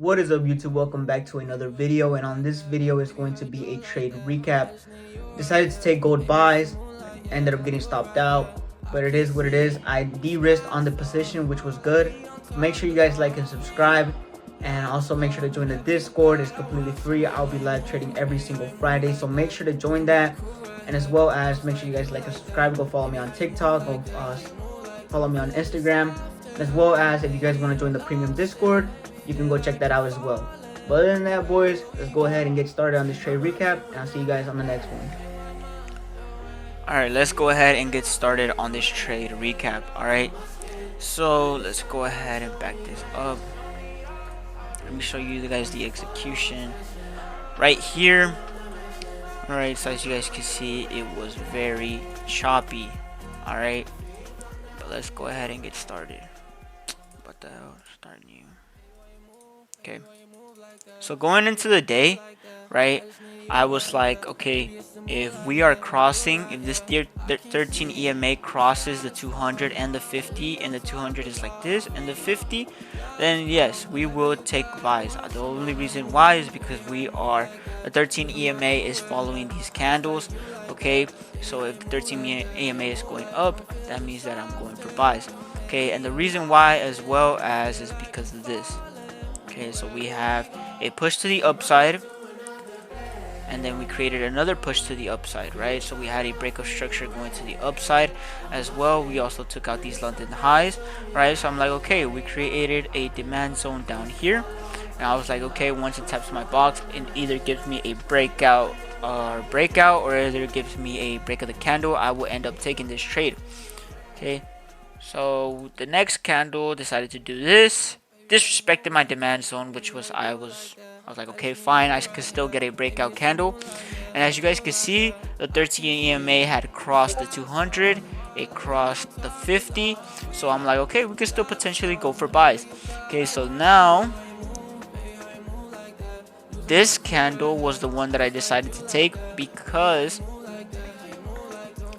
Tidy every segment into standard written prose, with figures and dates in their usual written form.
What is up, YouTube? Welcome back to another video, and on this video is going to be a trade recap. Decided to take gold buys, ended up getting stopped out, but it is what it is. I de-risked on the position, which was good. Make sure you guys like and subscribe, and also make sure to join the Discord. It's completely free. I'll be live trading every single Friday, so make sure to join that, and as well as make sure you guys like and subscribe. Go follow me on TikTok, go follow me on Instagram, as well as if you guys want to join the premium Discord, you can go check that out as well. But other than that, boys, let's go ahead and get started on this trade recap, and I'll see you guys on the next one. Alright, let's go ahead and get started on this trade recap. Alright, so let's go ahead and back this up. Let me show you guys the execution right here. Alright, so as you guys can see, it was very choppy. Alright, but let's go ahead and get started. What the hell? Start new. Okay, so going into the day, right, I was like, okay, if we are crossing, if this 13 EMA crosses the 200 and the 50, and the 200 is like this and the 50, then yes, we will take buys. The only reason why is because the 13 EMA is following these candles. Okay, so if the 13 EMA is going up, that means that I'm going for buys. Okay, and the reason why as well as is because of this. Okay, so we have a push to the upside, and then we created another push to the upside, right? So we had a breakup structure going to the upside as well. We also took out these London highs, right? So I'm like, okay, we created a demand zone down here, and I was like, okay, once it taps my box, it either gives me a breakout or either gives me a break of the candle, I will end up taking this trade. Okay, so the next candle decided to do this, disrespected my demand zone, which was I was like, okay, fine, I could still get a breakout candle. And as you guys can see, the 13 EMA had crossed the 200, it crossed the 50, so I'm like, okay, we could still potentially go for buys. Okay, so now this candle was the one that I decided to take, because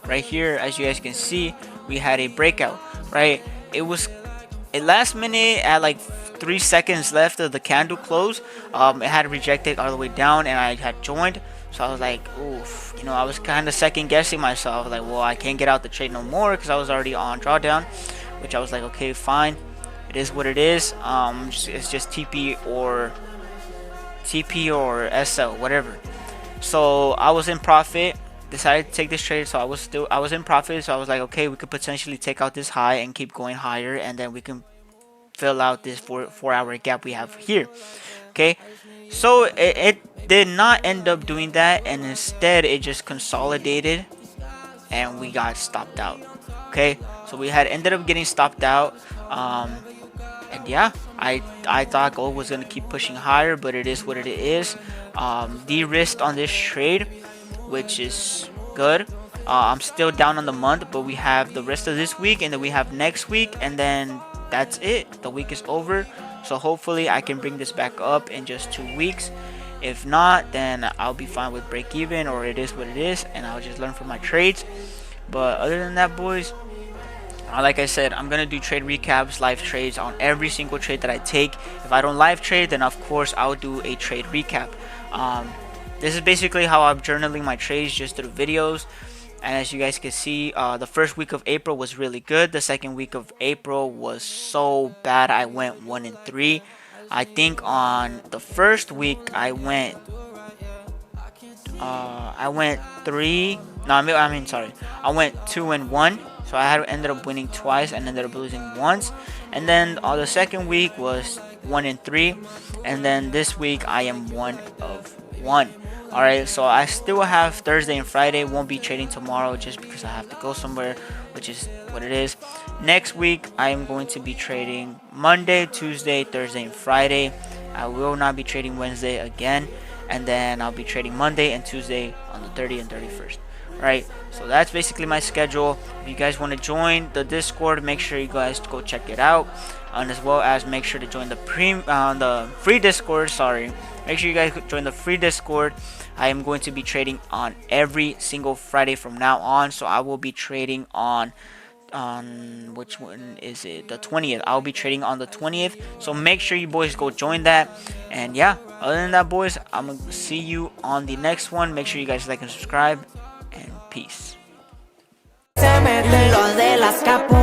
right here, as you guys can see, we had a breakout, right? It was a last minute at like 3 seconds left of the candle close. It had rejected all the way down, and I had joined, so I was like, oof, you know, I was kind of second guessing myself, like, well, I can't get out the trade no more because I was already on drawdown, which I was like, okay, fine, it is what it is. It's just TP or SL, whatever. So I was in profit, decided to take this trade, so I was in profit, so I was like, okay, we could potentially take out this high and keep going higher, and then we can fill out this 4-hour gap we have here. Okay, so it did not end up doing that, and instead it just consolidated and we got stopped out. Okay, so we had ended up getting stopped out, and yeah, I thought gold was gonna keep pushing higher, but it is what it is. De-risked on this trade, which is good. I'm still down on the month, but we have the rest of this week, and then we have next week, and then that's it. The week is over, so hopefully I can bring this back up in just 2 weeks. If not, then I'll be fine with break even, or it is what it is, and I'll just learn from my trades. But other than that, boys, like I said, I'm gonna do trade recaps, live trades on every single trade that I take. If I don't live trade, then of course I'll do a trade recap. This is basically how I'm journaling my trades, just through videos. And as you guys can see, the first week of April was really good. The second week of April was so bad. I went 1-3. I think on the first week I went 3. No, I mean sorry. I went 2-1. So I had ended up winning twice and ended up losing once. And then the second week was 1-3, and then this week I am 1-1. Alright, so I still have Thursday and Friday. Won't be trading tomorrow just because I have to go somewhere, which is what it is. Next week I am going to be trading Monday, Tuesday, Thursday, and Friday. I will not be trading Wednesday again, and then I'll be trading Monday and Tuesday on the 30th and 31st. Right, so that's basically my schedule. If you guys want to join the Discord, make sure you guys go check it out, and as well as make sure to join the free Discord. Sorry, make sure you guys join the free Discord. I am going to be trading on every single Friday from now on, so I will be trading on on which one is it? The 20th. I'll be trading on the 20th. So make sure you boys go join that. And yeah, other than that, boys, I'm gonna see you on the next one. Make sure you guys like and subscribe. And peace. Se meten los de las capu